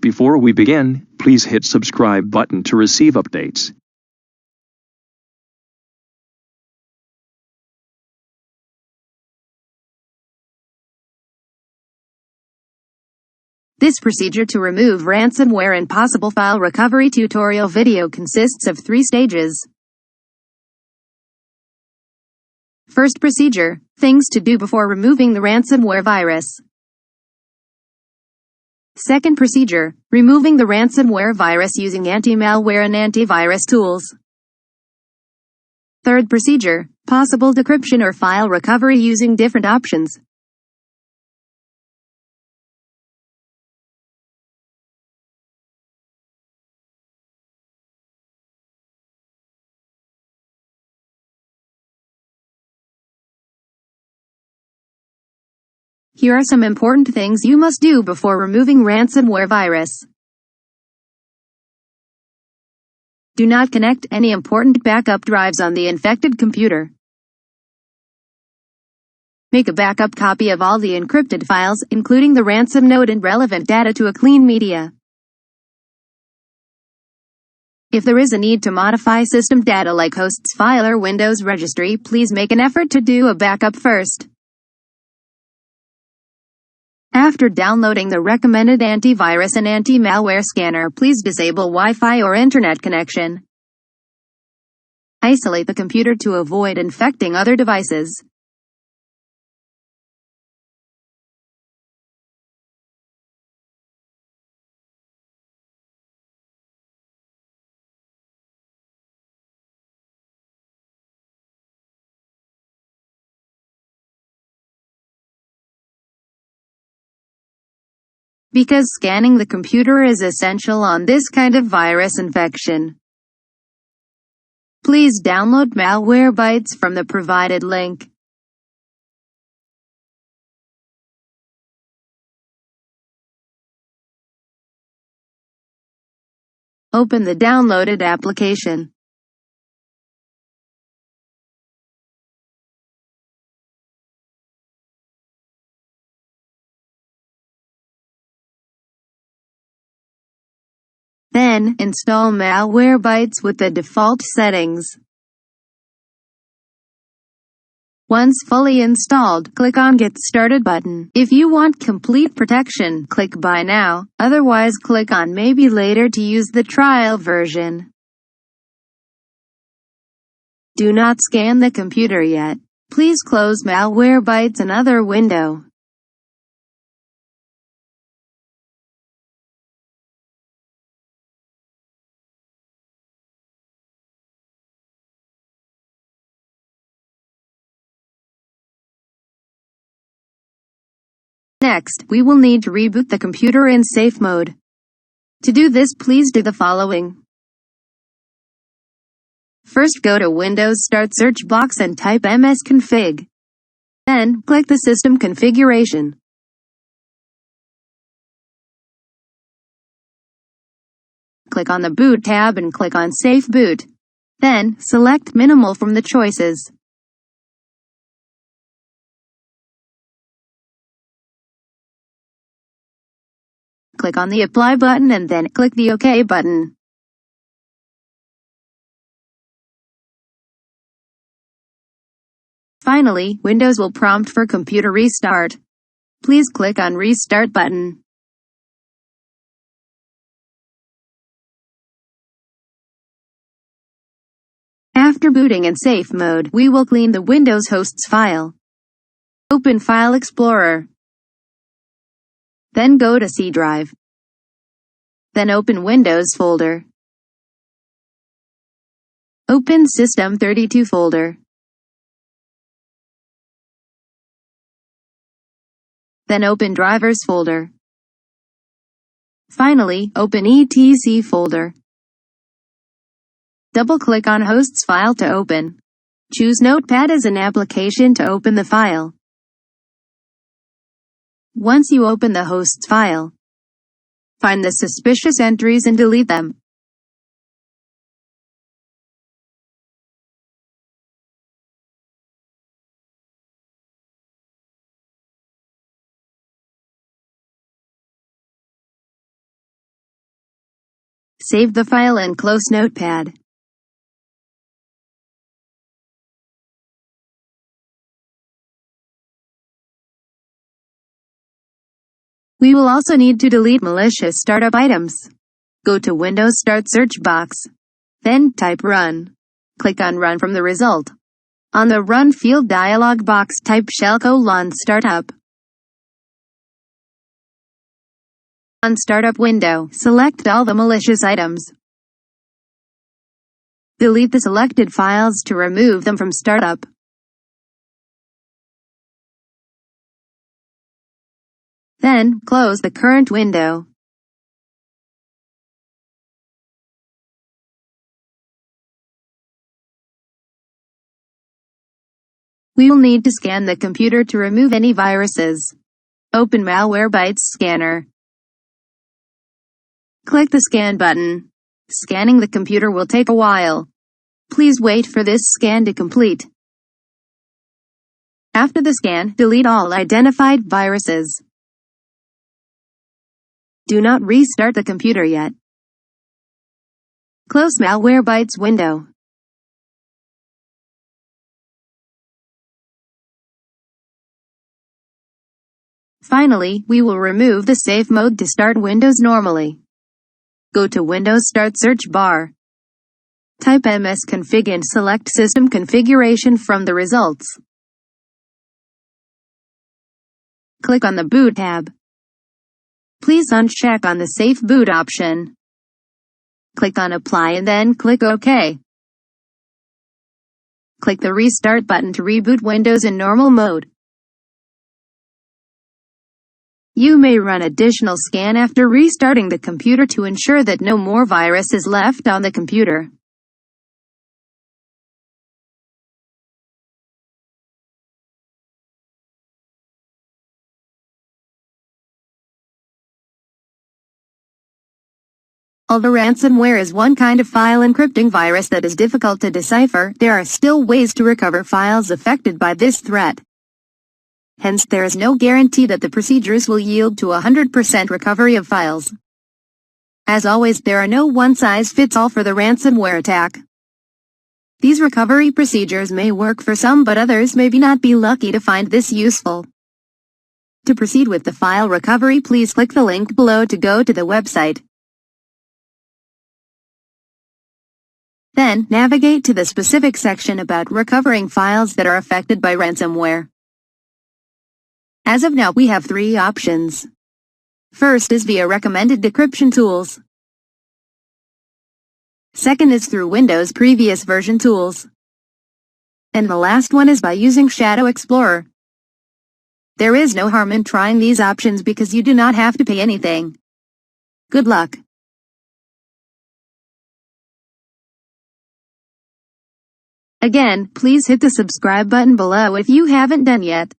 Before we begin, please hit subscribe button to receive updates. This procedure to remove ransomware and possible file recovery tutorial video consists of 3 stages. First procedure, things to do before removing the ransomware virus. Second procedure, removing the ransomware virus using anti-malware and antivirus tools. Third procedure, possible decryption or file recovery using different options. Here are some important things you must do before removing ransomware virus. Do not connect any important backup drives on the infected computer. Make a backup copy of all the encrypted files, including the ransom note and relevant data, to a clean media. If there is a need to modify system data like host's file or Windows registry, please make an effort to do a backup first. After downloading the recommended antivirus and anti-malware scanner, please disable Wi-Fi or internet connection. Isolate the computer to avoid infecting other devices. Because scanning the computer is essential on this kind of virus infection. Please download Malwarebytes from the provided link. Open the downloaded application. Then, install Malwarebytes with the default settings. Once fully installed, click on Get Started button. If you want complete protection, click Buy Now. Otherwise, click on Maybe Later to use the trial version. Do not scan the computer yet. Please close Malwarebytes and other window. Next, we will need to reboot the computer in safe mode. To do this, please do the following. First, go to Windows Start search box and type msconfig. Then, click the System Configuration. Click on the Boot tab and click on Safe Boot. Then, select Minimal from the choices. Click on the Apply button and then click the OK button. Finally, Windows will prompt for computer restart. Please click on Restart button. After booting in safe mode, we will clean the Windows host's file. Open File Explorer. Then go to C drive. Then open Windows folder. Open System32 folder. Then open Drivers folder. Finally, open ETC folder. Double-click on host's file to open. Choose Notepad as an application to open the file. Once you open the host's file, find the suspicious entries and delete them. Save the file in close Notepad. We will also need to delete malicious startup items. Go to Windows Start search box. Then type Run. Click on Run from the result. On the Run field dialog box, type /startup. On Startup window, select all the malicious items. Delete the selected files to remove them from startup. Then, close the current window. We will need to scan the computer to remove any viruses. Open Malwarebytes Scanner. Click the Scan button. Scanning the computer will take a while. Please wait for this scan to complete. After the scan, delete all identified viruses. Do not restart the computer yet. Close Malwarebytes window. Finally, we will remove the safe mode to start Windows normally. Go to Windows Start search bar. Type msconfig and select System Configuration from the results. Click on the Boot tab. Please uncheck on the Safe Boot option. Click on Apply and then click OK. Click the Restart button to reboot Windows in normal mode. You may run additional scan after restarting the computer to ensure that no more virus is left on the computer. Although ransomware is one kind of file encrypting virus that is difficult to decipher, there are still ways to recover files affected by this threat. Hence, there is no guarantee that the procedures will yield to 100% recovery of files. As always, there are no one-size-fits-all for the ransomware attack. These recovery procedures may work for some, but others may not be lucky to find this useful. To proceed with the file recovery, please click the link below to go to the website. Then, navigate to the specific section about recovering files that are affected by ransomware. As of now, we have 3 options. First is via recommended decryption tools. Second is through Windows previous version tools. And the last one is by using Shadow Explorer. There is no harm in trying these options because you do not have to pay anything. Good luck. Again, please hit the subscribe button below if you haven't done yet.